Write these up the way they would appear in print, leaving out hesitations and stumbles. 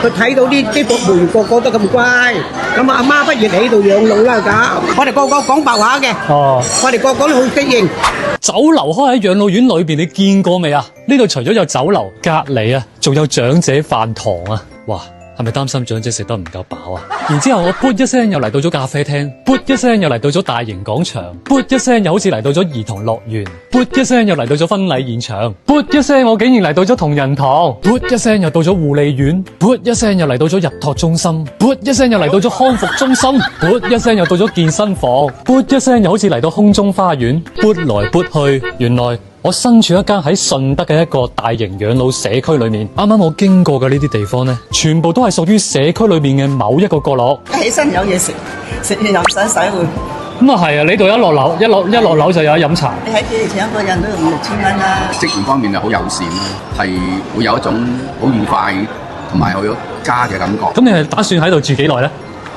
佢睇到啲服務員個個都咁乖，咁阿媽不如喺度養老啦咁。我哋個個講白話嘅，我哋個個都好適應。酒樓開喺養老院裏邊，你見過未啊？呢度除咗有酒樓，隔籬啊，仲有長者飯堂啊！哇，係咪擔心長者食得唔夠飽啊？然之後我噗一聲又嚟到咗咖啡廳，噗一聲又嚟到咗大型廣場，噗一聲又好似嚟到咗兒童樂園，噗一聲又嚟到咗婚禮現場，噗一聲我竟然嚟到咗同仁堂，噗一聲又到咗護理院，噗一聲又嚟到咗入托中心，噗一聲又嚟到咗康復中心，噗一聲又到咗健身房，噗一聲又好似嚟到空中花園，噗來噗去，原來我身處一間喺順德嘅一個大型養老社區裏面，啱啱我經過嘅呢啲地方呢，全部都係屬於社區裏面嘅某一個角落。起身有嘢食，食完又唔使洗碗。咁啊係啊，呢度一落樓就有得飲茶。你喺幾年請一個人都要5、6千蚊啦。職員方面就好友善，係會有一種好愉快同埋好有家嘅感覺。咁你係打算喺度住幾耐呢？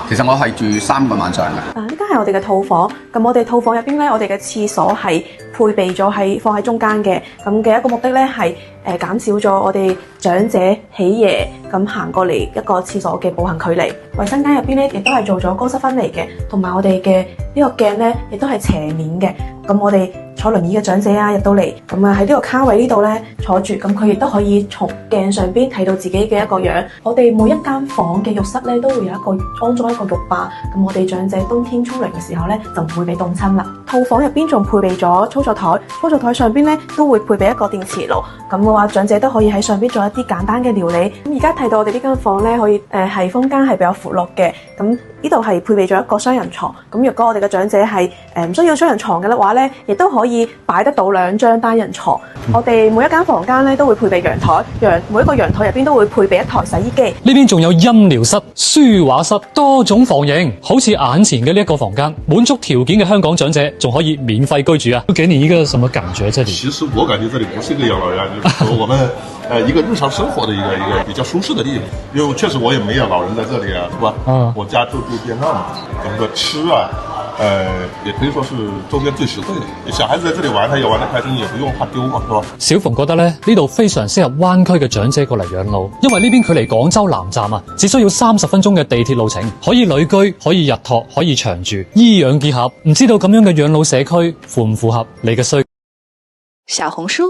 其實我係住3個晚上嘅。呢間係我哋嘅套房，咁我哋套房入邊咧，我哋嘅廁所係配備咗放喺中間嘅，咁嘅一個目的咧係減少咗我哋長者起夜咁行過嚟一個廁所嘅步行距離。衛生間入邊咧亦都係做咗乾濕分離嘅，同埋我哋嘅呢個鏡咧亦都係斜面嘅。咁我哋坐輪椅嘅長者啊入到嚟，咁啊喺呢個卡位呢度咧坐住，咁佢亦都可以從鏡上邊睇到自己嘅一個樣。我哋每一間房嘅浴室咧都會有安裝一個浴霸，咁我哋長者冬天沖涼嘅時候咧就唔會被凍親啦。套房入邊仲配備咗操作台，操作台上邊咧都會配備一個電磁爐，咁嘅話長者都可以喺上邊做一啲簡單嘅料理。咁而家睇到我哋呢間房咧可以係空間係比較闊落嘅，咁呢度係配備咗一個雙人床。咁若果我哋嘅長者係唔需要雙人床嘅話咧，亦都可以擺得到2張單人床。我哋每一間房間咧都會配備陽台，每一個陽台入邊都會配備一台洗衣機。呢邊仲有音療室、書畫室，多種房型，好似眼前嘅呢一個房間，滿足條件嘅香港長者仲可以免費居住啊！給你一個什麼感覺？這裡其實我感覺這裡不是一個養老院，就是說我們一個日常生活的一個比較舒適的地方。因為確實我也沒有老人在這裡啊，是吧？我家就住邊上嘛，整個吃啊。也可以說是中間最實惠的。小孩子在這裡玩，他也玩得開心，也不用怕丟嘛，是吧？小馮覺得咧，呢度非常適合灣區嘅長者過嚟養老，因為呢邊距離廣州南站啊，只需要30分鐘嘅地鐵路程，可以旅居，可以日托，可以長住，醫養結合。唔知道咁樣嘅養老社區符唔符合你嘅需求？小紅書